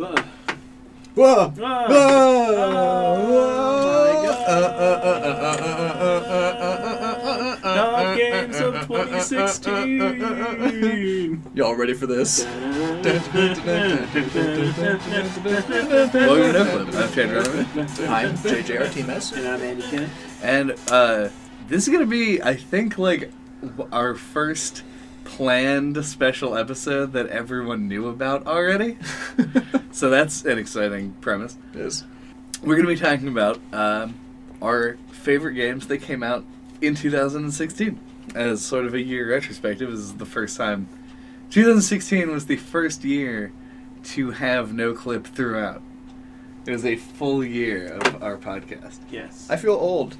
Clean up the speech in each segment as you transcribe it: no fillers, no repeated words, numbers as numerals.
Whoa. Whoa! Whoa. Top games of 2016. Y'all ready for this? Welcome to Netflix. I'm Chad Runaway. I'm JJ Artemis. And I'm Andy Kennett. And this is going to be, I think, like, our first planned special episode that everyone knew about already. So that's an exciting premise. It is. We're going to be talking about our favorite games that came out in 2016. As sort of a year retrospective, this is the first time. 2016 was the first year to have no clip throughout. It was a full year of our podcast. Yes. I feel old.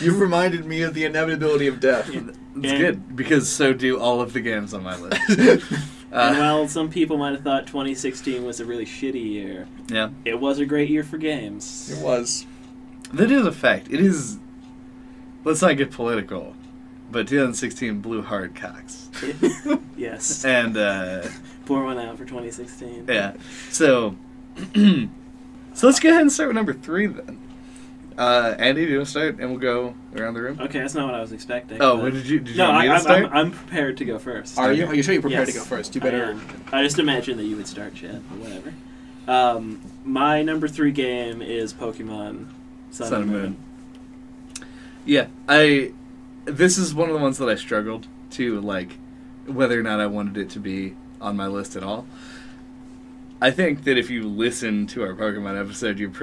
You've reminded me of the inevitability of death. It's good, because so do all of the games on my list. And while some people might have thought 2016 was a really shitty year, Yeah. it was a great year for games. It was. That is a fact. It is... Let's not get political, but 2016 blew hard cocks. Yes. And, Pour one out for 2016. yeah. So, so let's go ahead and start with number 3 then. Andy, do you want to start, and we'll go around the room? Okay, that's not what I was expecting. Oh, what did you No, want me to start? I'm prepared to go first. Are you? Are you sure you're prepared Yes. to go first? You I better. am. I just imagined that you would start, Chad, or whatever. My number 3 game is Pokemon Sun and Moon. Yeah, this is one of the ones that I struggled to, like, whether or not I wanted it to be on my list at all. I think that if you listen to our Pokemon episode, you'd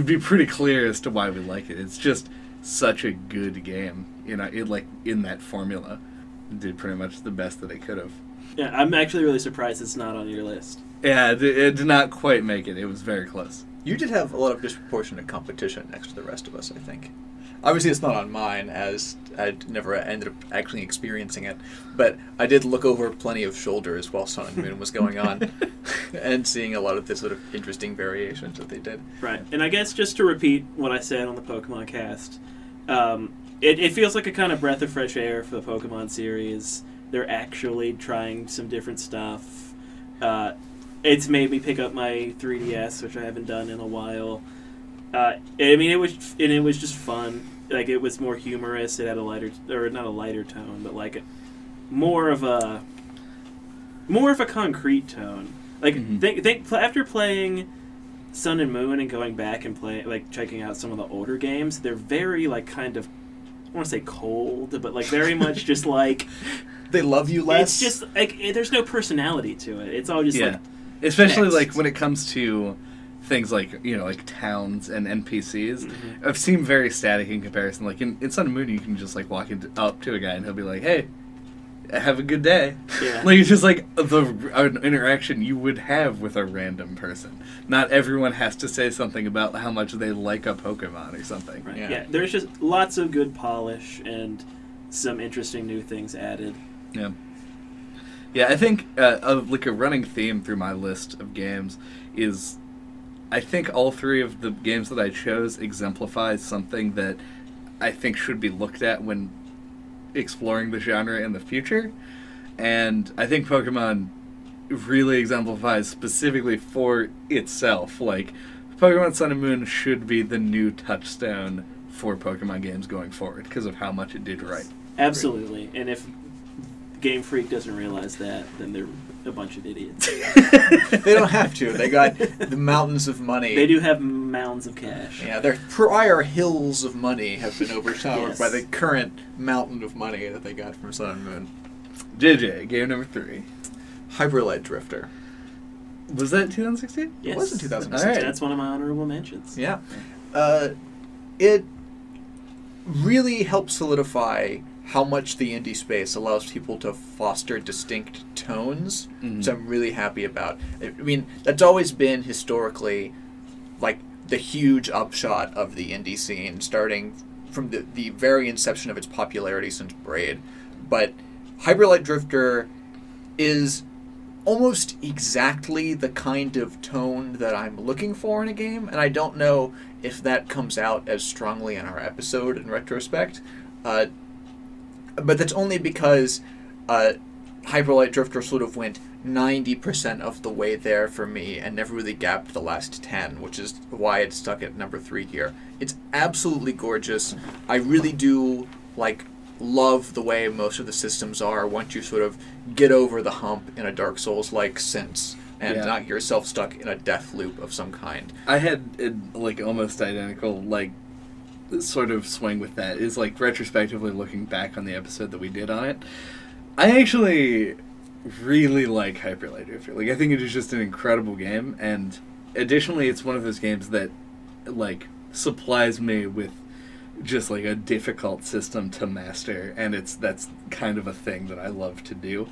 be pretty clear as to why we like it. It's just such a good game, you know, in that formula. It did pretty much the best that it could have. Yeah, I'm actually really surprised it's not on your list. Yeah, it did not quite make it. It was very close. You did have a lot of disproportionate competition next to the rest of us, I think. Obviously, it's not on mine, as I'd never ended up actually experiencing it. But I did look over plenty of shoulders while Sun and Moon was going on, and seeing a lot of the sort of interesting variations that they did. Right, and I guess just to repeat what I said on the Pokemon cast, it feels like a kind of breath of fresh air for the Pokemon series. They're actually trying some different stuff. It's made me pick up my 3DS, which I haven't done in a while. I mean, it was just fun. Like, it was more humorous. It had a lighter, or not a lighter tone, but like more of a concrete tone. Like, think after playing Sun and Moon and going back and checking out some of the older games, they're very like kind of, I want to say cold, but like very much just like they love you less. It's just like there's no personality to it. It's all just like, especially text. like when it comes to things like, you know, like towns and NPCs, I've seen very static in comparison. Like in Sun and Moon, you can just like walk up to a guy and he'll be like, "Hey, have a good day." Yeah. Like, it's just like an interaction you would have with a random person. Not everyone has to say something about how much they like a Pokemon or something. Right. Yeah. Yeah, there's just lots of good polish and some interesting new things added. Yeah. Yeah, I think like a running theme through my list of games is, I think all 3 of the games that I chose exemplify something that I think should be looked at when exploring the genre in the future. And I think Pokemon really exemplifies specifically for itself. Like, Pokemon Sun and Moon should be the new touchstone for Pokemon games going forward because of how much it did right. Absolutely. And if Game Freak doesn't realize that, then they're a bunch of idiots. They don't have to. They got the mountains of money. They do have mounds of cash. Yeah, their prior hills of money have been overshadowed Yes. by the current mountain of money that they got from Sun and Moon. JJ, game number 3. Hyperlight Drifter. Was that 2016? Yes. It was in 2016. All right. That's one of my honorable mentions. Yeah. It really helps solidify how much the indie space allows people to foster distinct tones, which I'm really happy about. I mean, that's always been historically like the huge upshot of the indie scene, starting from the very inception of its popularity since Braid. But Hyperlight Drifter is almost exactly the kind of tone that I'm looking for in a game, and I don't know if that comes out as strongly in our episode in retrospect. But that's only because Hyperlight Drifter sort of went 90% of the way there for me and never really gapped the last 10, which is why it's stuck at number 3 here. It's absolutely gorgeous. I really do, love the way most of the systems are once you sort of get over the hump in a Dark Souls-like sense and not get yourself stuck in a death loop of some kind. I had, almost identical, sort of swing with that. Is, retrospectively looking back on the episode that we did on it, I actually really like Hyper Light Drifter. I think it is just an incredible game, and additionally, it's one of those games that, supplies me with just, a difficult system to master, and that's kind of a thing that I love to do.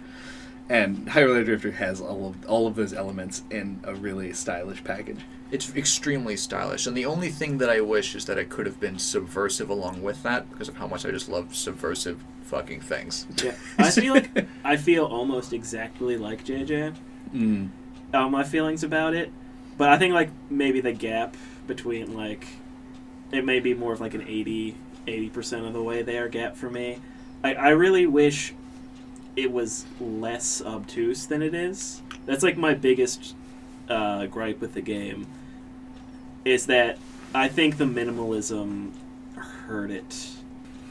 And Hyper Light Drifter has all of those elements in a really stylish package. It's extremely stylish, and the only thing that I wish is that it could have been subversive along with that, because of how much I just love subversive fucking things. Yeah, I feel almost exactly like JJ. My feelings about it, but I think maybe the gap between it may be more of an 80% of the way there gap for me. I really wish it was less obtuse than it is. That's my biggest gripe with the game, is that I think the minimalism hurt it.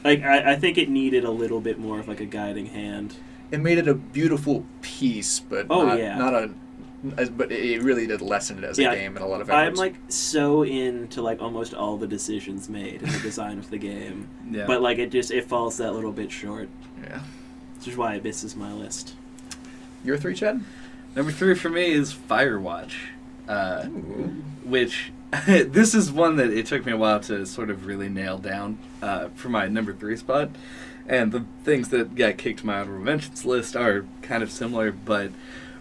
I think it needed a little bit more of a guiding hand. It made it a beautiful piece, but but it really did lessen it as a game in a lot of efforts. I'm so into almost all the decisions made in the design of the game. Yeah. But it falls that little bit short. Yeah. Which is why it misses my list. Your 3, Chad? Number 3 for me is Firewatch, which this is one that it took me a while to sort of really nail down for my number 3 spot. And the things that got kicked to my honorable mentions list are kind of similar, but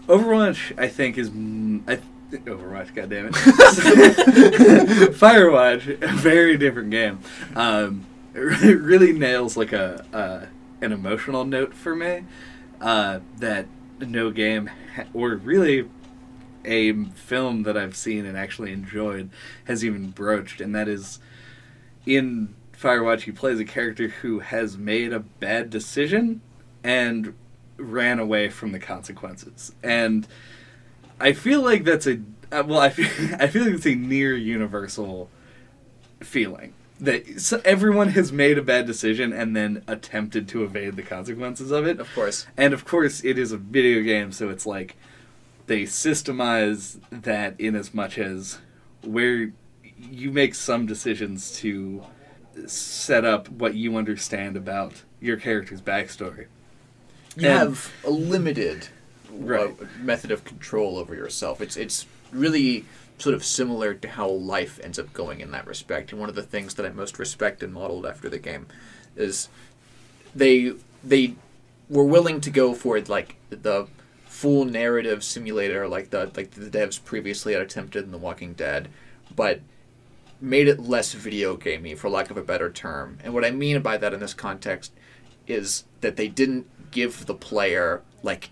Overwatch, I think, is... Overwatch, goddammit. Firewatch, a very different game. It really nails an emotional note for me that no game, or really a film that I've seen and actually enjoyed, has even broached, and that is, in Firewatch, he plays a character who has made a bad decision and ran away from the consequences. And I feel like that's I feel like it's a near universal feeling. That everyone has made a bad decision and then attempted to evade the consequences of it. Of course. And of course, it is a video game, so it's they systemize that in as much as where you make some decisions to set up what you understand about your character's backstory. You have a limited method of control over yourself. It's really sort of similar to how life ends up going in that respect. And one of the things that I most respect and modeled after the game is they were willing to go for the full narrative simulator like the devs previously had attempted in The Walking Dead, but made it less video gamey, for lack of a better term. And what I mean by that in this context is that they didn't give the player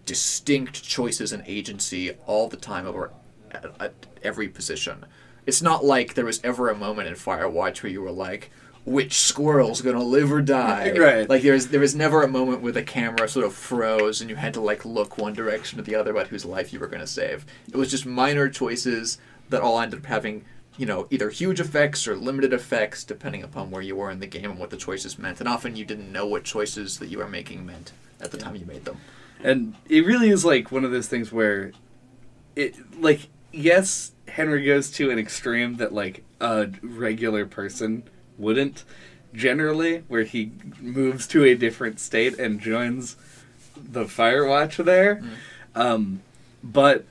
distinct choices and agency all the time over at every position. It's not like there was ever a moment in Firewatch where you were which squirrel's gonna live or die? Right. There was never a moment where the camera sort of froze and you had to look one direction or the other about whose life you were gonna save. It was just minor choices that all ended up having, either huge effects or limited effects depending upon where you were in the game and what the choices meant. And often you didn't know what choices that you were making meant at the time you made them. And it really is one of those things where it yes, Henry goes to an extreme that a regular person wouldn't generally, where he moves to a different state and joins the Firewatch there. But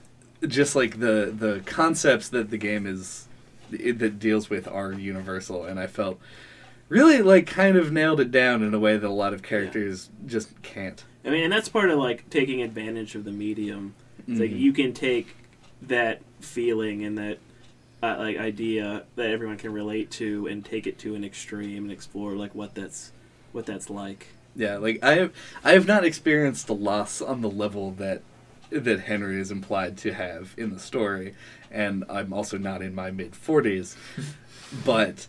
just the concepts that the game that deals with are universal, and I felt really kind of nailed it down in a way that a lot of characters just can't. I mean, and that's part of taking advantage of the medium. It's you can take that feeling and that idea that everyone can relate to and take it to an extreme and explore what that's like. Yeah, I have not experienced the loss on the level that Henry is implied to have in the story, and I'm also not in my mid-40s, but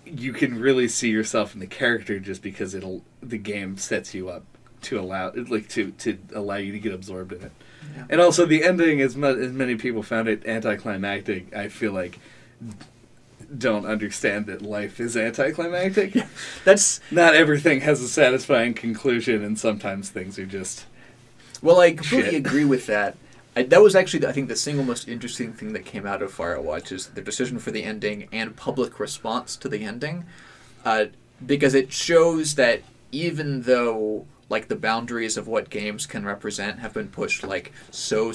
you can really see yourself in the character just because the game sets you up to allow to allow you to get absorbed in it. Yeah. And also the ending, as many people found it anticlimactic, I feel like don't understand that life is anticlimactic. That's not everything has a satisfying conclusion, and sometimes things are just well, I completely shit. agree with that. That was actually, I think, the single most interesting thing that came out of Firewatch is the decision for the ending and public response to the ending, because it shows that even though like the boundaries of what games can represent have been pushed like so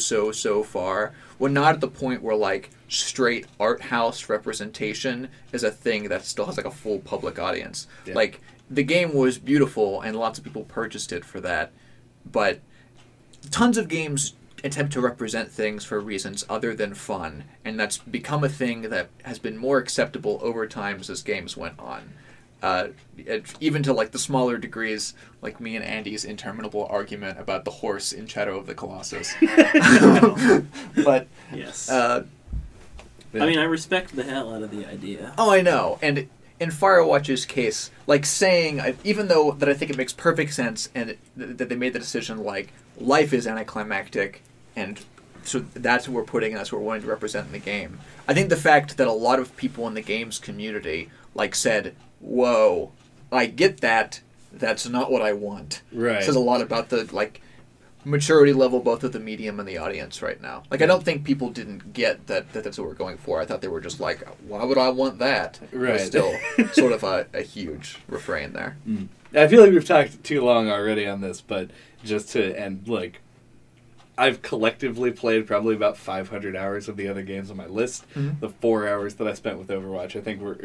far, we're not at the point where like straight art house representation is a thing that still has like a full public audience. Yeah. Like the game was beautiful and lots of people purchased it for that, but tons of games attempt to represent things for reasons other than fun, and that's become a thing that has been more acceptable over time as games went on. Even to like the smaller degrees, like me and Andy's interminable argument about the horse in Shadow of the Colossus. But Yes. yeah. I mean, I respect the hell out of the idea. Oh, I know. And in Firewatch's case, like saying, even though that I think it makes perfect sense and that they made the decision, like, life is anticlimactic, and so that's what we're putting and that's what we're wanting to represent in the game. I think the fact that a lot of people in the games community, like, said, whoa, I get that, that's not what I want. Right. Says a lot about the, like, maturity level both of the medium and the audience right now. Like, I don't think people didn't get that that's what we're going for. I thought they were just like, why would I want that? Right. But still sort of a huge refrain there. Mm. I feel like we've talked too long already on this, but just to end, like, I've collectively played probably about 500 hours of the other games on my list. Mm-hmm. The 4 hours that I spent with Overwatch, I think were...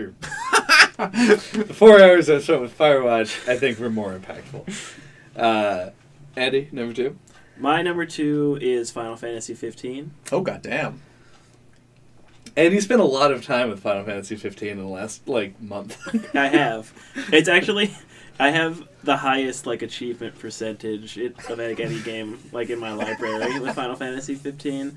the 4 hours I spent with Firewatch, I think were more impactful. Andy, number 2? My number 2 is Final Fantasy 15. Oh, goddamn. And you spent a lot of time with Final Fantasy 15 in the last, like, month. I have. It's actually... I have the highest like achievement percentage of like, any game like in my library with Final Fantasy 15.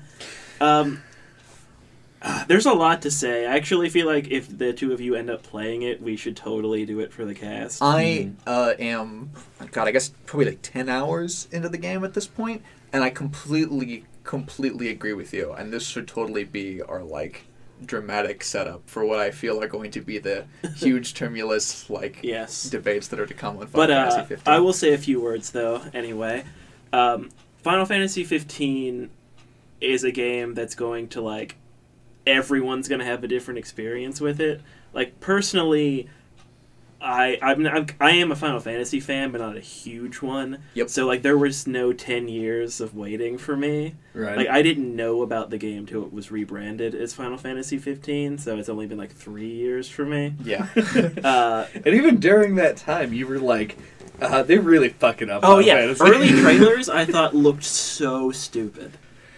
There's a lot to say. I actually feel like if the two of you end up playing it, we should totally do it for the cast. I am, God, I guess probably like 10 hours into the game at this point, and I completely agree with you. And this should totally be our like dramatic setup for what I feel are going to be the huge tumultuous like yes. debates that are to come on Final Fantasy 15. I will say a few words though anyway. Final Fantasy 15 is a game that's going to like everyone's going to have a different experience with it. Like personally, I am a Final Fantasy fan, but not a huge one. Yep. So like there was no 10 years of waiting for me. Right. Like I didn't know about the game till it was rebranded as Final Fantasy 15, so it's only been like 3 years for me. Yeah. And even during that time, you were like, they're really fucking up. Oh Final yeah, Fantasy. early trailers I thought looked so stupid.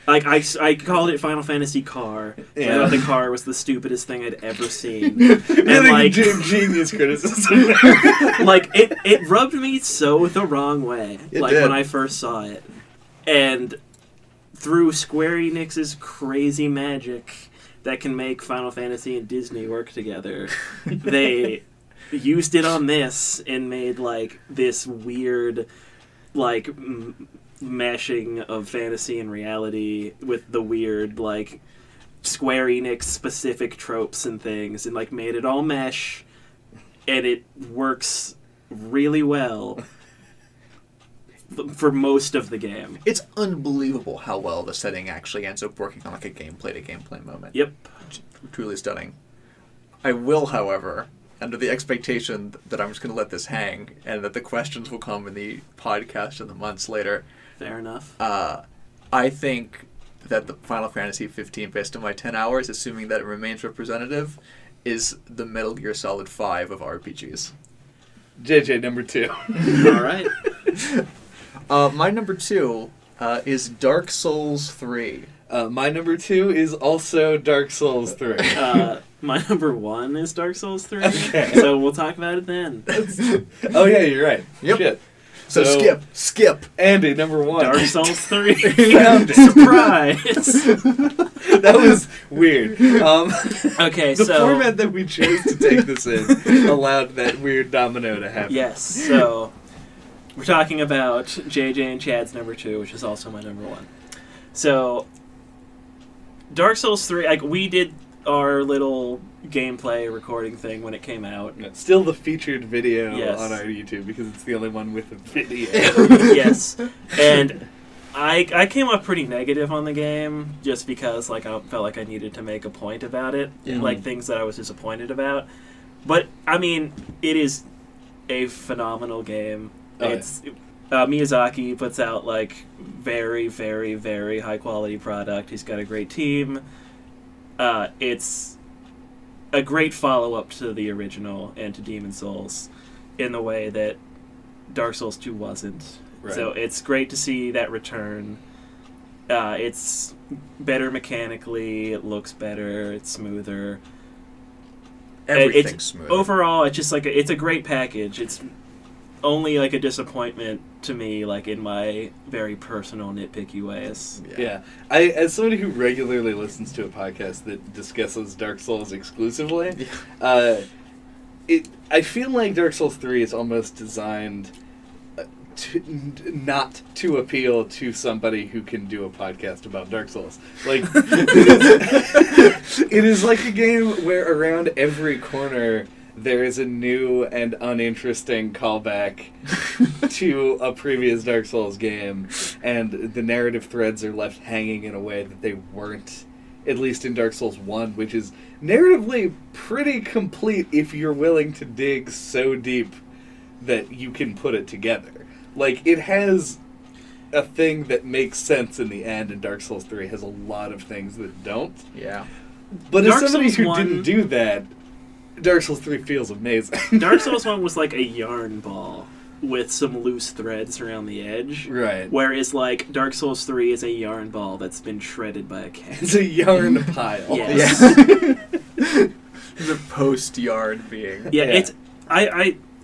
Like I called it Final Fantasy Car. Yeah. I thought the car was the stupidest thing I'd ever seen. And like genius criticism. like it rubbed me so the wrong way. It like did. when I first saw it, and through Square Enix's crazy magic that can make Final Fantasy and Disney work together, they used it on this and made like this weird like mashing of fantasy and reality with the weird like Square Enix specific tropes and things, and like made it all mesh, and it works really well for most of the game. It's unbelievable how well the setting actually ends up working on like a gameplay to gameplay moment. Yep. Truly stunning. I will, however, under the expectation that I'm just going to let this hang and that the questions will come in the podcast in the months later. Fair enough. I think that the Final Fantasy 15, based on my 10 hours, assuming that it remains representative, is the Metal Gear Solid 5 of RPGs. JJ, number 2. All right. My number 2 is Dark Souls 3. My number 2 is also Dark Souls 3. My number 1 is Dark Souls 3. Okay. So we'll talk about it then. Oh yeah, you're right. Yep. Shit. So skip. Andy, number 1. Dark Souls 3. Found it. Surprise! That was weird. Okay, the so... format that we chose to take this in allowed that weird domino to happen. Yes, so... We're talking about JJ and Chad's number 2, which is also my number 1. So, Dark Souls 3, like, we did our little gameplay recording thing when it came out. Still the featured video Yes. on our YouTube because it's the only one with a video. Yes. And I came up pretty negative on the game just because, like, I felt like I needed to make a point about it. Yeah. Like, things that I was disappointed about. But, I mean, it is a phenomenal game. Oh, It's... Miyazaki puts out, like, very, very, very high-quality product. He's got a great team. It's a great follow-up to the original and to Demon Souls in the way that Dark Souls 2 wasn't. Right. So it's great to see that return. It's better mechanically. It looks better. It's smoother. Everything's smooth. Overall, it's just like it's a great package. It's only like a disappointment to me, like in my very personal nitpicky ways. Yeah. As somebody who regularly listens to a podcast that discusses Dark Souls exclusively, I feel like Dark Souls 3 is almost designed not to appeal to somebody who can do a podcast about Dark Souls. Like, it is like a game where around every corner there is a new and uninteresting callback to a previous Dark Souls game, and the narrative threads are left hanging in a way that they weren't, at least in Dark Souls 1, which is narratively pretty complete if you're willing to dig so deep that you can put it together. Like, it has a thing that makes sense in the end, and Dark Souls 3 has a lot of things that don't. Yeah. But Dark as somebody Souls who 1 didn't do that, Dark Souls 3 feels amazing. Dark Souls 1 was like a yarn ball with some loose threads around the edge. Right. Whereas, like, Dark Souls 3 is a yarn ball that's been shredded by a cat. It's a yarn pile. Yes. The post-yarn being. Yeah, Yeah. it's...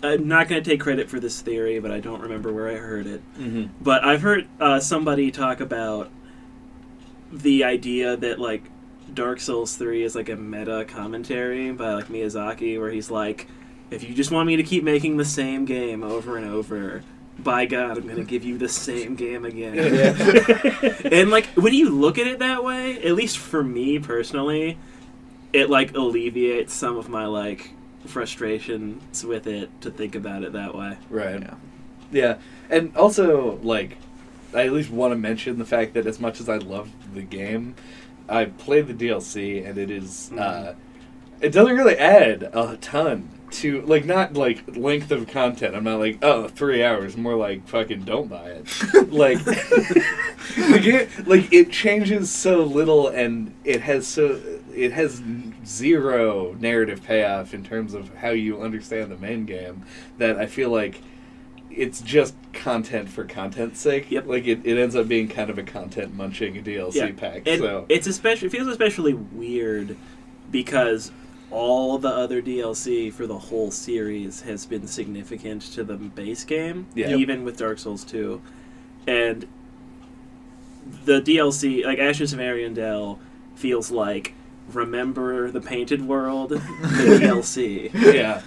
I'm not going to take credit for this theory, but I don't remember where I heard it. Mm-hmm. But I've heard somebody talk about the idea that, like, Dark Souls 3 is like a meta commentary by, like, Miyazaki, where he's like, if you just want me to keep making the same game over and over, by God, I'm going to give you the same game again. And, like, when you look at it that way, at least for me personally, it, like, alleviates some of my, like, frustrations with it to think about it that way. Right. Yeah. Yeah. And also, like, I at least want to mention the fact that as much as I love the game, I played the DLC, and it is, it doesn't really add a ton to, like, not, like, length of content. I'm not like, 3 hours, more like, fucking don't buy it. Like, the game, like, it changes so little, and it has zero narrative payoff in terms of how you understand the main game, that I feel like it's just content for content's sake. Yep. Like, it ends up being kind of a content munching DLC pack. And so it feels especially weird because all the other DLC for the whole series has been significant to the base game, even with Dark Souls 2. And the DLC, like Ashes of Ariandel, feels like Remember the Painted World, the DLC. Yeah.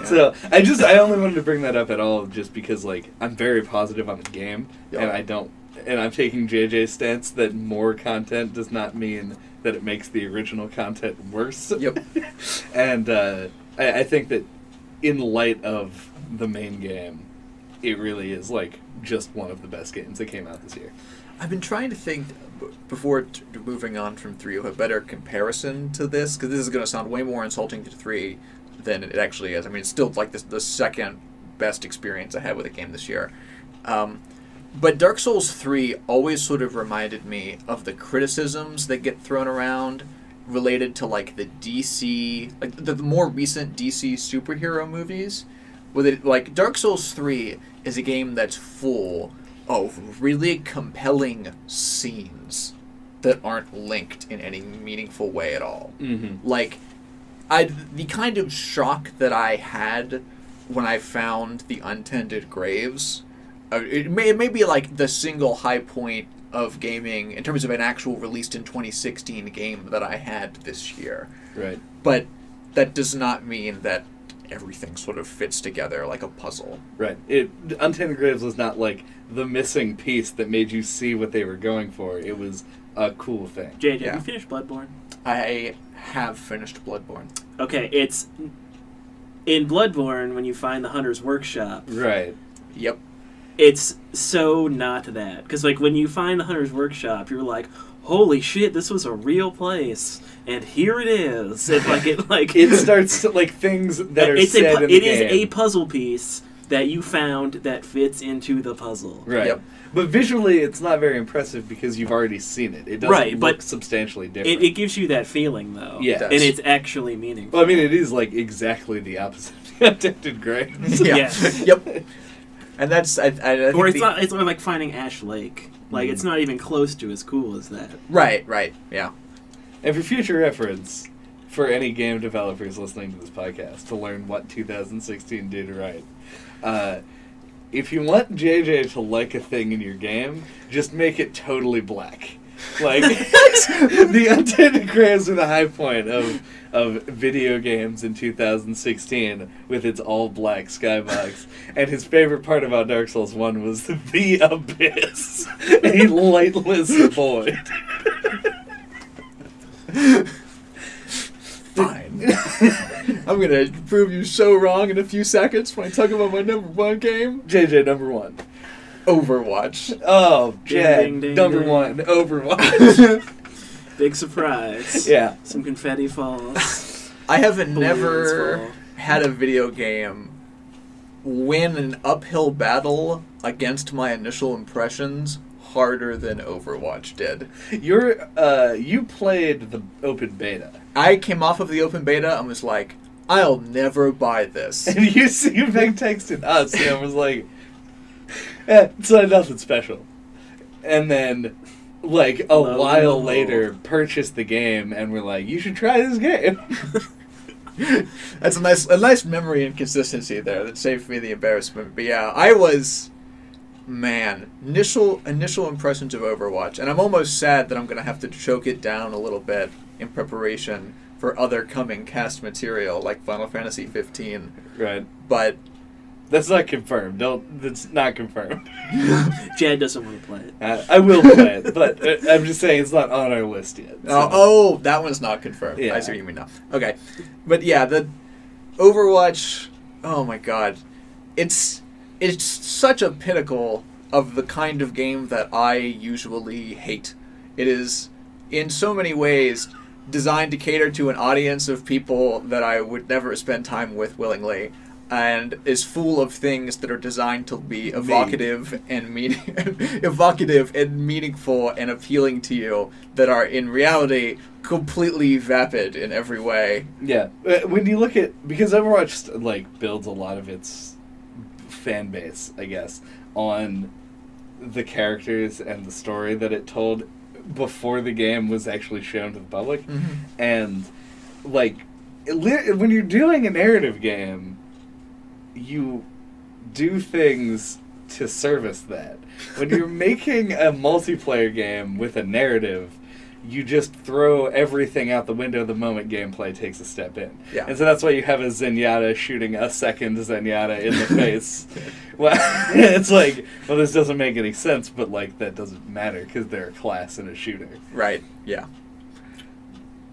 So I only wanted to bring that up at all just because, like, I'm very positive on the game, and I'm taking JJ's stance that more content does not mean that it makes the original content worse. Yep. And I think that in light of the main game, it really is, like, just one of the best games that came out this year. I've been trying to think, before moving on from 3, of a better comparison to this, because this is going to sound way more insulting to 3 than it actually is. I mean, it's still like the second best experience I had with a game this year. But Dark Souls 3 always sort of reminded me of the criticisms that get thrown around related to, like, the DC, like the more recent DC superhero movies. With it, like, Dark Souls 3 is a game that's full of really compelling scenes that aren't linked in any meaningful way at all. Mm-hmm. Like, the kind of shock that I had when I found the untended graves, it may be like the single high point of gaming in terms of an actual released in 2016 game that I had this year. Right. But that does not mean that everything sort of fits together like a puzzle. Right. Untainted Graves was not like the missing piece that made you see what they were going for. It was a cool thing. JJ, Yeah. have you finished Bloodborne? I have finished Bloodborne. Okay, it's in Bloodborne when you find the Hunter's Workshop. Right. Yep. It's so not that. Because, like, when you find the Hunter's Workshop, you're like, holy shit, this was a real place. And here it is. And, It starts to, like, things that are said in the game. It is a puzzle piece that you found that fits into the puzzle. Right. Yep. But visually, it's not very impressive because you've already seen it. It doesn't look substantially different. It gives you that feeling, though. Yeah. And it's actually meaningful. Well, I mean, it is, like, exactly the opposite of the Untainted Graves. Yeah. Yes. Yep. And that's I think Or it's not like finding Ash Lake. Like, it's not even close to as cool as that. Right, yeah. And for future reference, for any game developers listening to this podcast, to learn what 2016 did right, if you want JJ to like a thing in your game, just make it totally black. Like, the Untainted Graves are the high point of video games in 2016 with its all-black skybox. And his favorite part about Dark Souls 1 was the abyss, a lightless void. Fine. I'm going to prove you so wrong in a few seconds when I talk about my number one game. JJ, number one. Overwatch. Oh, Jed, Ding, ding, number ding. one, Overwatch. Big surprise. Yeah. Some confetti falls. I have Balloons never fall. had a video game win an uphill battle against my initial impressions harder than Overwatch did. You played the open beta. I came off of the open beta and was like, I'll never buy this. And you big texted us and was like, it's not nothing special. And then, like, a while later, purchased the game and we're like, you should try this game. That's a nice memory and consistency there that saved me the embarrassment. But yeah, I was, man, initial impressions of Overwatch, and I'm almost sad that I'm going to have to choke it down a little bit in preparation for other coming cast material like Final Fantasy 15. Right. But that's not confirmed. That's not confirmed. Jed doesn't want to play it. I will play it, but I'm just saying it's not on our list yet. So. That one's not confirmed. Yeah. I see what you mean now. Okay. But yeah, the Overwatch, oh my god. It's such a pinnacle of the kind of game that I usually hate. It is, in so many ways, designed to cater to an audience of people that I would never spend time with willingly, and is full of things that are designed to be evocative and meaningful and appealing to you that are in reality completely vapid in every way. Yeah, when you look at, because Overwatch like builds a lot of its fan base, I guess, on the characters and the story that it told before the game was actually shown to the public, and like when you're doing a narrative game, you do things to service that. When you're making a multiplayer game with a narrative, you just throw everything out the window the moment gameplay takes a step in. Yeah. And so that's why you have a Zenyatta shooting a second Zenyatta in the face. Well, it's like, well, this doesn't make any sense, but like that doesn't matter because they're a class and a shooter. Right, yeah.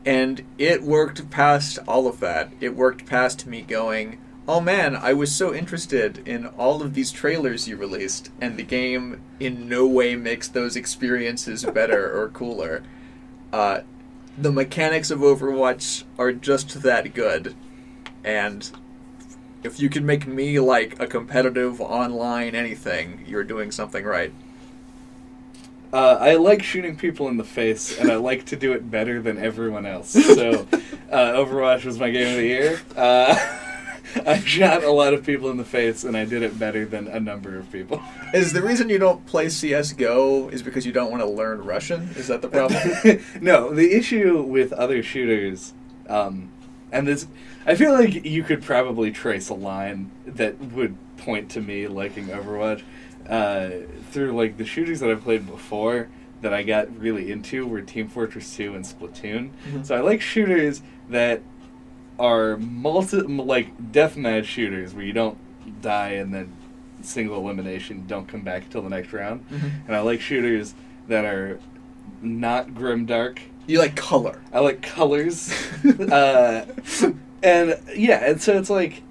And it worked past all of that. It worked past me going, oh man, I was so interested in all of these trailers you released, and the game in no way makes those experiences better or cooler. The mechanics of Overwatch are just that good, and if you can make me like a competitive online anything, you're doing something right. I like shooting people in the face, and I like to do it better than everyone else. So, Overwatch was my game of the year. I shot a lot of people in the face, and I did it better than a number of people. Is the reason you don't play CSGO is because you don't want to learn Russian? Is that the problem? No, the issue with other shooters, and this, I feel like you could probably trace a line that would point to me liking Overwatch, through like the shooters that I've played before that I got really into were Team Fortress 2 and Splatoon. So I like shooters that are deathmatch shooters where you don't die and then single elimination, don't come back until the next round. Mm-hmm. And I like shooters that are not grimdark. You like color. I like colors. And so it's like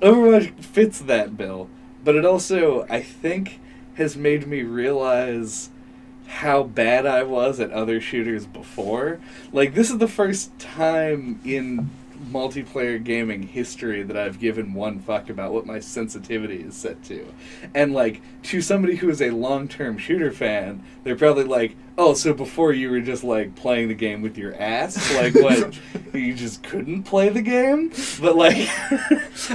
Overwatch fits that bill, but it also, I think, has made me realize how bad I was at other shooters before. Like, this is the first time in multiplayer gaming history that I've given one fuck about what my sensitivity is set to. And, like, to somebody who is a long-term shooter fan, they're probably like, oh, so before you were just, like, playing the game with your ass? Like, what, you just couldn't play the game? But, like,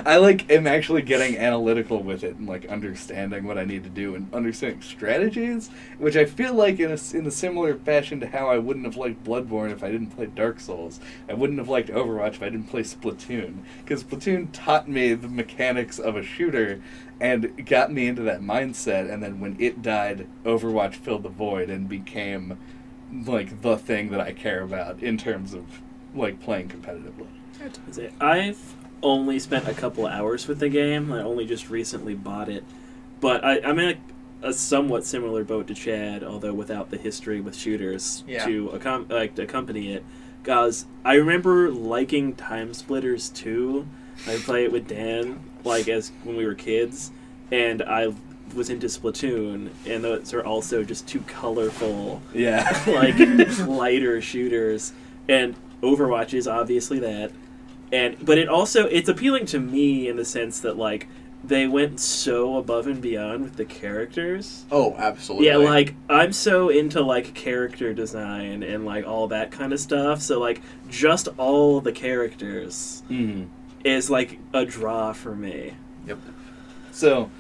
I, like, am actually getting analytical with it and, like, understanding what I need to do and understanding strategies, which I feel like in a similar fashion to how I wouldn't have liked Bloodborne if I didn't play Dark Souls. I wouldn't have liked Overwatch if I didn't play Splatoon. Because Splatoon taught me the mechanics of a shooter and got me into that mindset, and then when it died, Overwatch filled the void and became, like, the thing that I care about in terms of, like, playing competitively. I've only spent a couple hours with the game. I only just recently bought it. But I'm in a somewhat similar boat to Chad, although without the history with shooters to accompany it. Because I remember liking Time Splitters 2. I play it with Dan, like, as when we were kids, and I was into Splatoon, and those are also just two colorful, like, lighter shooters, and Overwatch is obviously that, but it's appealing to me in the sense that, like, they went so above and beyond with the characters. Oh, absolutely. Yeah, like, I'm so into, like, character design and, like, all that kind of stuff, so, like, just all the characters is, like, a draw for me. Yep. So,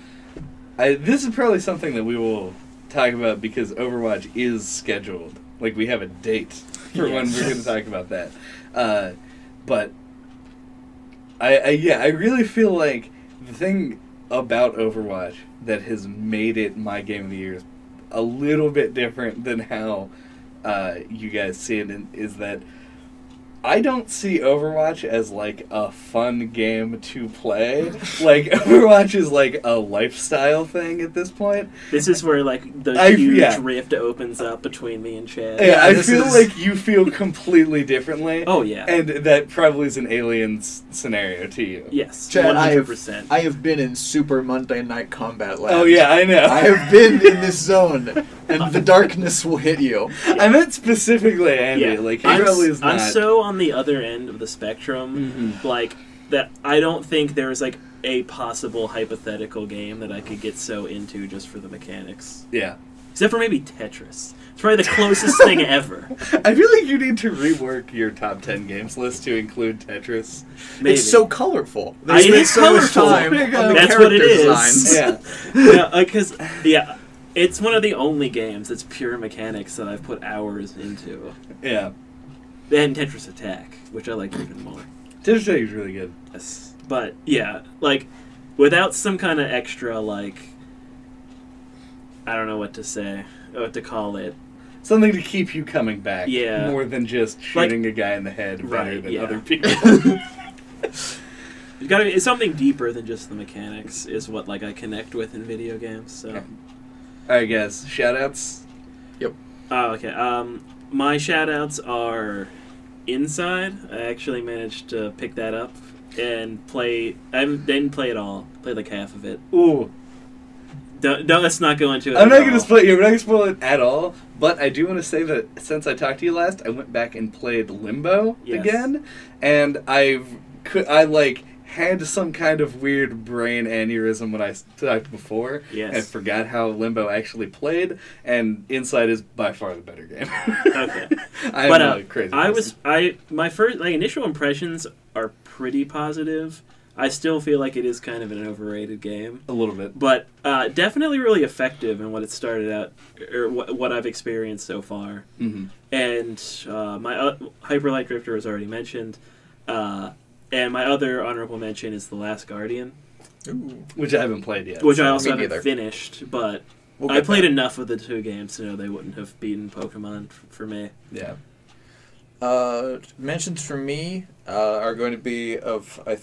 this is probably something that we will talk about because Overwatch is scheduled. Like, we have a date for when we're going to talk about that. But I really feel like the thing about Overwatch that has made it my game of the year is a little bit different than how you guys see it, is that I don't see Overwatch as, like, a fun game to play. Like, Overwatch is, like, a lifestyle thing at this point. This is where, like, the huge rift opens up between me and Chad. Yeah, I feel like you feel completely differently. Oh, yeah. And that probably is an Aliens scenario to you. Yes, Chad, 100%. I have been in Super Monday Night Combat Labs. Oh, yeah, I know. I have been in this zone, and the darkness will hit you. I meant specifically Andy. Like, he probably is not. I'm so on the other end of the spectrum, like, that I don't think there's, like, a possible hypothetical game that I could get so into just for the mechanics. Yeah. Except for maybe Tetris. It's probably the closest thing ever. I feel like you need to rework your top 10 games list to include Tetris. Maybe. It's so colorful. It is so much colorful. time on the That's what it character is. designs. Yeah. Because, it's one of the only games that's pure mechanics that I've put hours into. Yeah. And Tetris Attack, which I like even more. Tetris Attack is really good. Yes. But, yeah, like, without some kind of extra, like, I don't know what to say, what to call it. Something to keep you coming back. Yeah. More than just shooting a guy in the head better than other people. It's something deeper than just the mechanics is what, like, I connect with in video games, so. Okay. Alright, guys. Shoutouts? Yep. Oh, okay. My shoutouts are Inside. I actually managed to pick that up and play. I didn't play it all. Played like half of it. Ooh. Don't let's not go into it. I'm not going to spoil. We're not going to spoil it at all. But I do want to say that since I talked to you last, I went back and played Limbo again, and I had some kind of weird brain aneurysm when I talked before. Yes. I forgot how Limbo actually played, and Inside is by far the better game. Okay. I'm crazy. My first initial impressions are pretty positive. I still feel like it is kind of an overrated game. A little bit. But definitely really effective in what it started out, or what I've experienced so far. Mm-hmm. And my Hyper Light Drifter was already mentioned. And my other honorable mention is The Last Guardian. Ooh. Which I haven't played yet. Which I also haven't finished, but I played that. enough of the two games to know they wouldn't have beaten Pokemon for me. Yeah. Mentions from me are going to be of a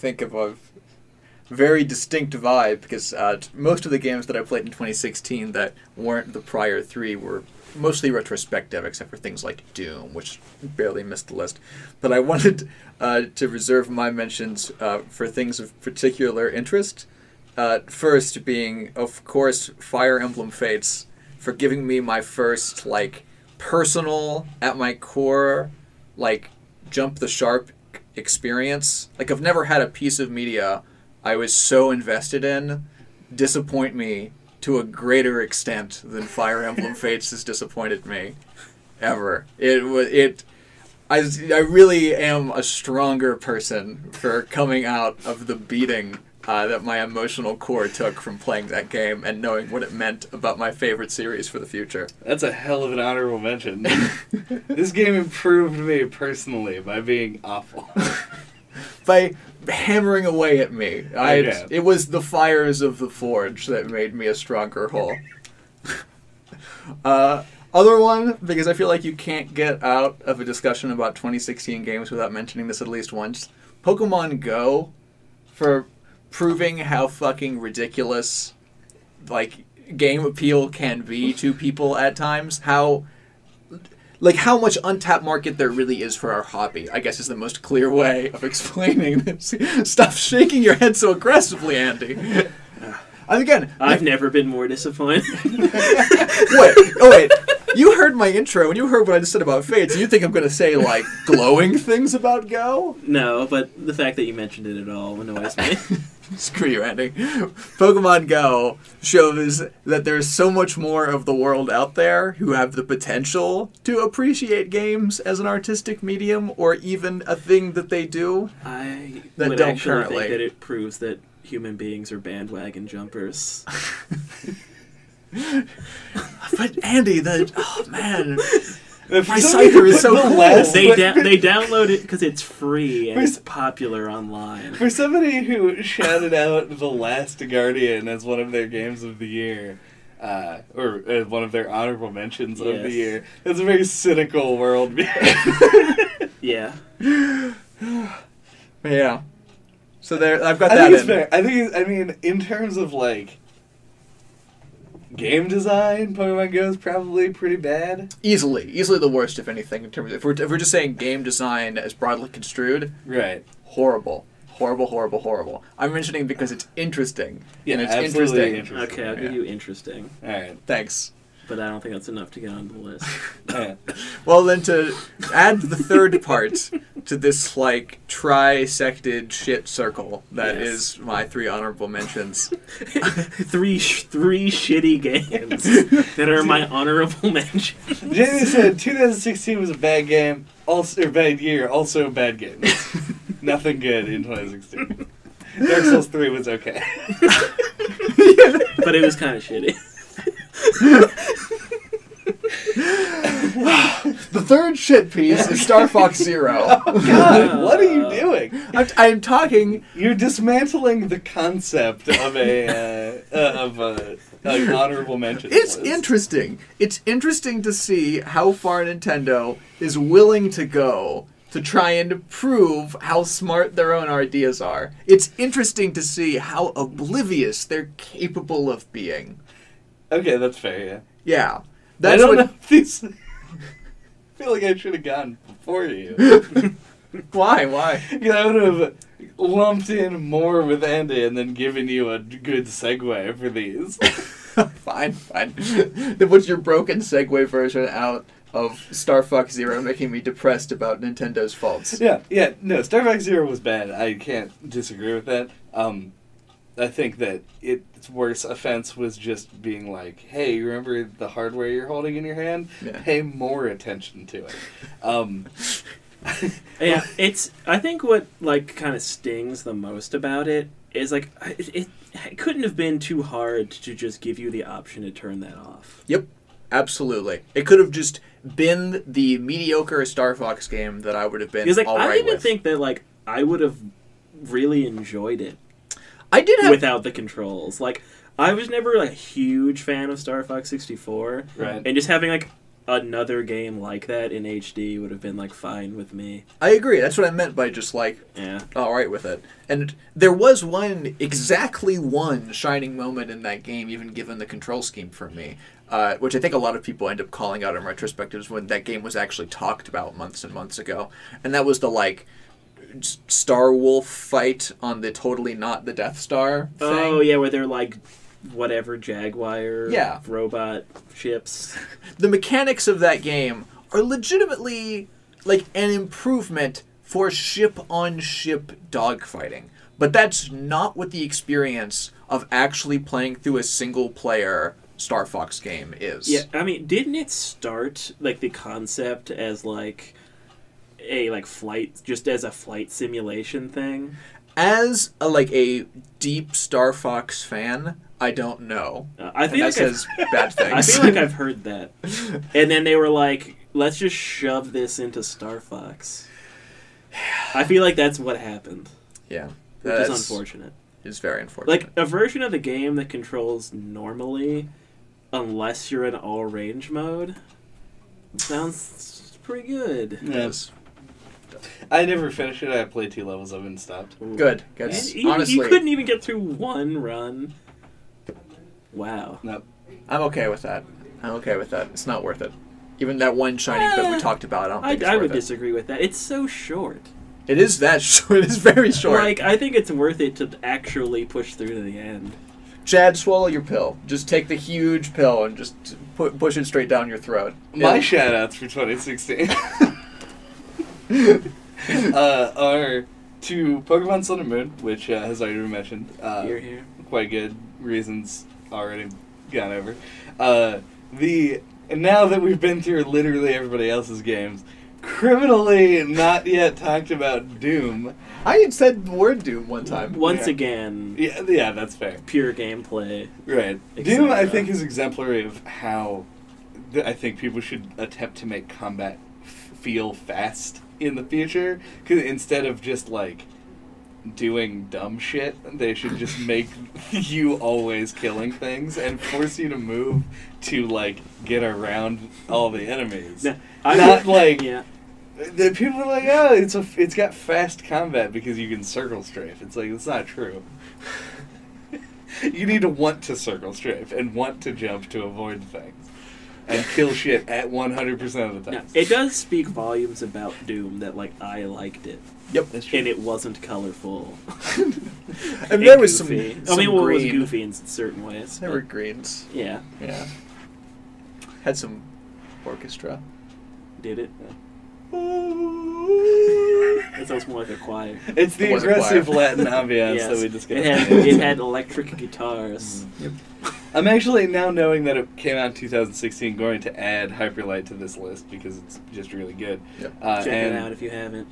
very distinct vibe, because most of the games that I played in 2016 that weren't the prior three were mostly retrospective, except for things like Doom, which barely missed the list. But I wanted to reserve my mentions for things of particular interest. First being, of course, Fire Emblem Fates, for giving me my first, personal, at my core, jump the sharp experience. I've never had a piece of media I was so invested in disappoint me to a greater extent than Fire Emblem Fates has disappointed me ever. I really am a stronger person for coming out of the beating that my emotional core took from playing that game and knowing what it meant about my favorite series for the future. That's a hell of an honorable mention. This game improved me personally by being awful. By hammering away at me. It was the fires of the forge that made me a stronger whole. Other one, because I feel like you can't get out of a discussion about 2016 games without mentioning this at least once. Pokemon Go, for proving how fucking ridiculous game appeal can be to people at times. How much untapped market there really is for our hobby, I guess, is the most clear way of explaining this. Stop shaking your head so aggressively, Andy. And again, I've never been more disappointed. Wait. You heard my intro, and you heard what I just said about Fates, and you think I'm going to say, glowing things about Go? No, but the fact that you mentioned it at all annoys me. Screw you, Andy. Pokemon Go shows that there's so much more of the world out there who have the potential to appreciate games as an artistic medium, or even a thing that they do. I that would don't actually currently. think that it proves that human beings are bandwagon jumpers. But Andy, oh man, my Cypher is so cool. They download it because it's free and it's popular online. For somebody who shouted out The Last Guardian as one of their games of the year, or one of their honorable mentions of the year, that's a very cynical world. Yeah. Yeah. So there, I've got that in. Fair. I mean, in terms of game design, Pokemon Go is probably pretty bad. Easily the worst, if anything. In terms of, if we're just saying game design as broadly construed, right? Horrible. I'm mentioning it because it's interesting. Yeah, and it's absolutely interesting. Okay, I'll give you interesting. All right, thanks. But I don't think that's enough to get on the list. Well, then to add the third part to this trisected shit circle that is my three honorable mentions. three shitty games that are my honorable mentions. Jamie said 2016 was a bad game, or bad year, also bad games. Nothing good in 2016. Dark Souls 3 was okay. But it was kind of shitty. The third shit piece is Star Fox Zero. Oh, God, what are you doing? I'm talking. You're dismantling the concept of an honorable mention. It's list. interesting. It's interesting to see how far Nintendo is willing to go to try and prove how smart their own ideas are. It's interesting to see how oblivious they're capable of being. Okay, that's fair, yeah. Yeah. That's I don't know if these... I feel like I should have gone before you. Why? Because I would have lumped in more with Andy and then given you a good segue for these. Fine. Then what's your broken segue version out of Star Fox Zero making me depressed about Nintendo's faults? Yeah, no, Star Fox Zero was bad. I can't disagree with that. I think that its worst offense was just being like, hey, you remember the hardware you're holding in your hand? Yeah. Pay more attention to it. Yeah, I think what kind of stings the most about it is it couldn't have been too hard to just give you the option to turn that off. Yep, absolutely. It could have just been the mediocre Star Fox game that I would have been all right I even with. think that I would have really enjoyed it. I did have... without the controls. I was never a huge fan of Star Fox 64. Right. And just having another game like that in HD would have been like fine with me. I agree. That's what I meant by just like, Yeah. all right with it. And there was exactly one shining moment in that game, even given the control scheme for me, which I think a lot of people end up calling out in retrospectives when that game was actually talked about months and months ago. And that was the like Star Wolf fight on the totally not the Death Star thing. Oh yeah, where they're like whatever Jaguar Yeah. robot ships. The mechanics of that game are legitimately like an improvement for ship-on-ship dogfighting. But that's not what the experience of actually playing through a single-player Star Fox game is. Yeah, I mean, didn't it start like the concept as like a like flight, just as a flight simulation thing? As a deep Star Fox fan, I don't know. I feel that like says bad things. I feel like I've heard that. And then they were like, let's just shove this into Star Fox. I feel like that's what happened. Yeah. Which is unfortunate. It's very unfortunate. Like, a version of the game that controls normally, unless you're in all-range mode, sounds pretty good. Yes. I never finished it. I played 2 levels of it and stopped. Good. Honestly, you couldn't even get through one run. Wow. Nope. I'm okay with that. It's not worth it. Even that one shining bit we talked about, I don't think it's I worth would it. disagree with that. It's so short. It is that short. It is very short. Like, I think it's worth it to actually push through to the end. Chad, swallow your pill. Just take the huge pill and just push it straight down your throat. My shout-outs for 2016 are to Pokemon Sun and Moon, which has already been mentioned. Here. Quite good. Reasons already gone over. And now that we've been through literally everybody else's games, criminally not yet talked about Doom. I had said the word Doom one time. Once again, Yeah, that's fair. pure gameplay. Right. Doom, I think, is exemplary of how I think people should attempt to make combat feel fast in the future. Because instead of just, like, doing dumb shit, they should just make you always killing things and force you to move to, like, get around all the enemies. Yeah, The people are like, oh, it's got fast combat because you can circle strafe. It's like, it's not true. You need to want to circle strafe and want to jump to avoid things and kill shit at 100% of the time. It does speak volumes about Doom that, like, I liked it. Yep, that's true. And it wasn't colorful. And there was some goofy. green. It was goofy in certain ways. There were greens. Yeah. Had some orchestra. Did it? That sounds more like a choir. It's the aggressive Latin ambiance that we discussed. It had electric guitars. Yep. I'm actually, now knowing that it came out in 2016, going to add Hyperlight to this list because it's just really good. Yep. Check it out if you haven't.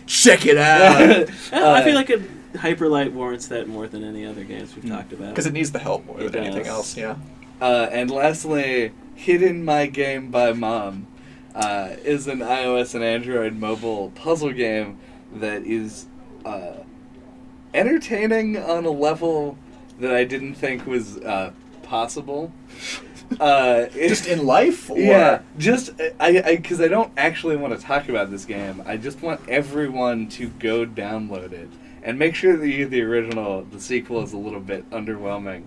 Check it out! I feel like a Hyperlight warrants that more than any other games we've talked about. Because it needs the help more than anything else, yeah. And lastly, Hidden My Game by Mom is an iOS and Android mobile puzzle game that is entertaining on a level that I didn't think was possible. Just in life? Or? Yeah, just because I don't actually want to talk about this game. I just want everyone to go download it and make sure that you get the original. The sequel is a little bit underwhelming.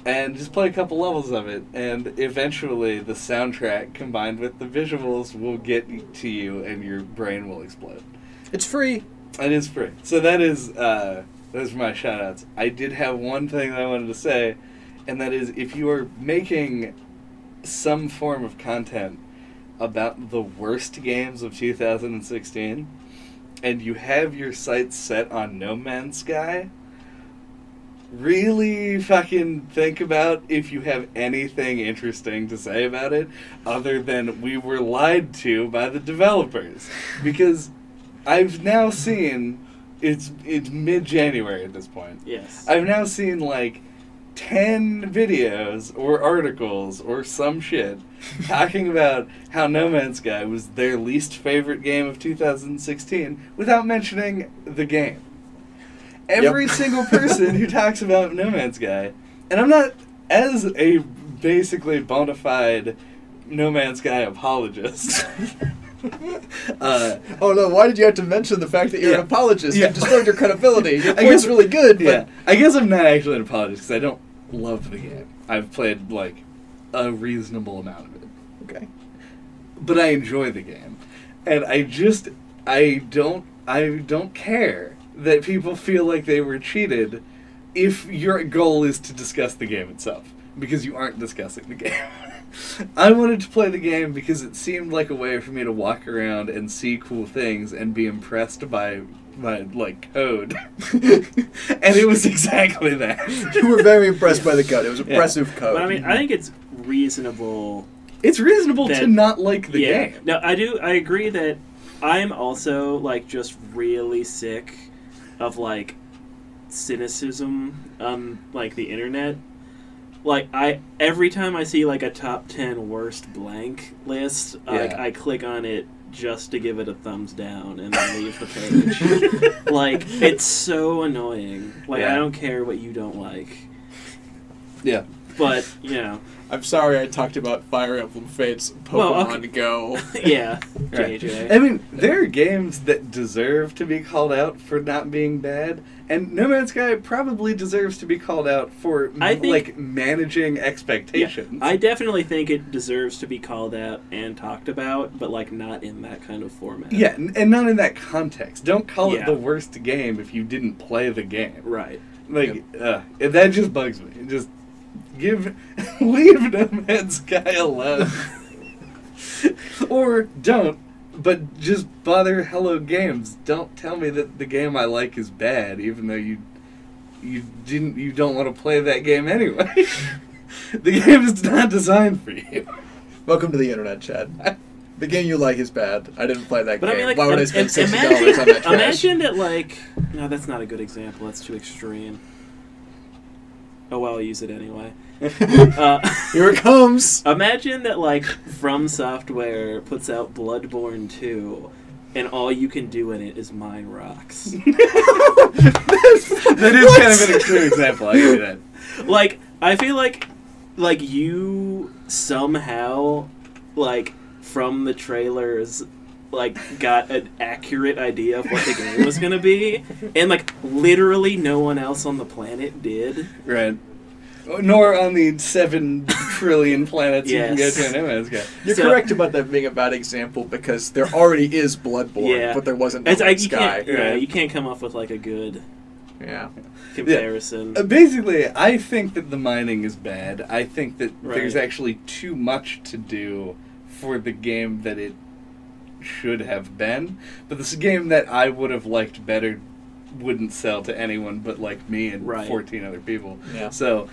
And just play a couple levels of it, and eventually the soundtrack combined with the visuals will get to you, and your brain will explode. It's free. It is free. So those are my shout-outs. I did have one thing that I wanted to say, and that is if you are making some form of content about the worst games of 2016, and you have your sights set on No Man's Sky, really fucking think about if you have anything interesting to say about it other than we were lied to by the developers. Because I've now seen, it's mid-January at this point. Yes. I've now seen like 10 videos or articles or some shit talking about how No Man's Sky was their least favorite game of 2016 without mentioning the game. Every single person who talks about No Man's Sky, and I'm not, as a basically bona fide No Man's Sky apologist. Oh no, why did you have to mention the fact that you're an apologist? Yeah. You destroyed your credibility. Your point's really good, but... Yeah, I guess I'm not actually an apologist because I don't love the game. I've played, like, a reasonable amount of it. Okay. But I enjoy the game. And I don't care that people feel like they were cheated if your goal is to discuss the game itself, because you aren't discussing the game. I wanted to play the game because it seemed like a way for me to walk around and see cool things and be impressed by my, like, code. And it was exactly that. You were very impressed by the code. It was impressive code. But I mean, I think it's reasonable. It's reasonable to not like the game. No, I agree that I'm also, like, just really sick of, like, cynicism on, like, the internet. Like, every time I see, like, a top 10 worst blank list, I click on it just to give it a thumbs down and then leave the page. Like, it's so annoying. Like, I don't care what you don't like. Yeah. But, you know. I'm sorry I talked about Fire Emblem Fate's Pokemon Go. Yeah. Right. JJ. I mean, there are games that deserve to be called out for not being bad, and No Man's Sky probably deserves to be called out for, managing expectations. Yeah, I definitely think it deserves to be called out and talked about, but, like, not in that kind of format. Yeah, and not in that context. Don't call it the worst game if you didn't play the game. Right. Like, that just bugs me. Just leave No Man's Sky alone. Or don't, but just bother Hello Games. Don't tell me that the game I like is bad, even though you don't want to play that game anyway. The game is not designed for you. Welcome to the internet, Chad. The game you like is bad. I didn't play that game. I mean, like, why would I spend $60 on that trash? Imagine that, like... No, that's not a good example. That's too extreme. Oh, well, I'll use it anyway. Here it comes! Imagine that, like, From Software puts out Bloodborne 2, and all you can do in it is mine rocks. That is kind of an extreme example, I give you that. Like, I feel like you somehow, like, from the trailers, like, got an accurate idea of what the game was going to be, and, like, literally no one else on the planet did. Right. Nor on the 7 trillion planets you can go to in No Man's Sky. You're correct about that being a bad example, because there already is Bloodborne, but there wasn't No Man's Sky. You can't come up with, like, a good comparison. Yeah. Basically, I think that the mining is bad. I think that there's actually too much to do for the game that it should have been. But this game that I would have liked better wouldn't sell to anyone but, like, me and 14 other people. Yeah. So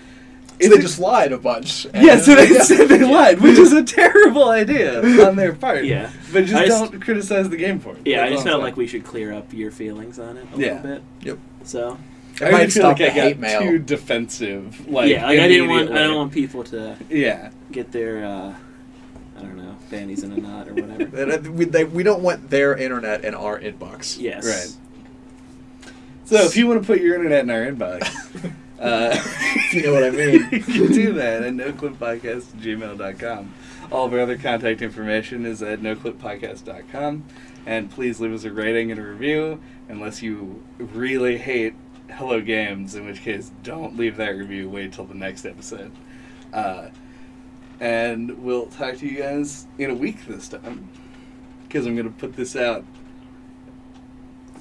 they just lied a bunch. Yeah, so they lied, which is a terrible idea on their part. Yeah. But just don't criticize the game for it. Yeah, I just felt like we should clear up your feelings on it a little bit. Yep. So I might feel like I got too defensive. Like, I don't want people to get their I don't know, panties in a knot or whatever. We don't want their internet in our inbox. Yes. Right. So if you want to put your internet in our inbox, if you know what I mean, you can do that at noclippodcast@gmail.com. All of our other contact information is at noclippodcast.com. And please leave us a rating and a review, unless you really hate Hello Games, in which case don't leave that review, wait till the next episode. And we'll talk to you guys in a week this time, because I'm going to put this out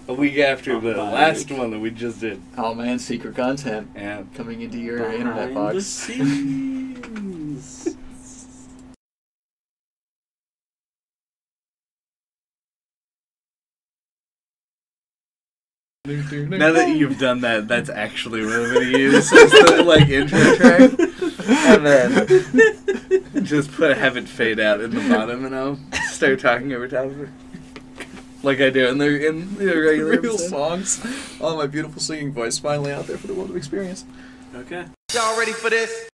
a week after the last one that we just did. Oh man, secret content. Yeah. Coming into your internet box. The scenes. Now that you've done that, that's actually what I'm going to use as the, like, intro track. And then just have it fade out in the bottom, and I'll start talking over top of it. Like I do in the regular real songs. Oh, my beautiful singing voice finally out there for the world to experience. Okay. Y'all ready for this?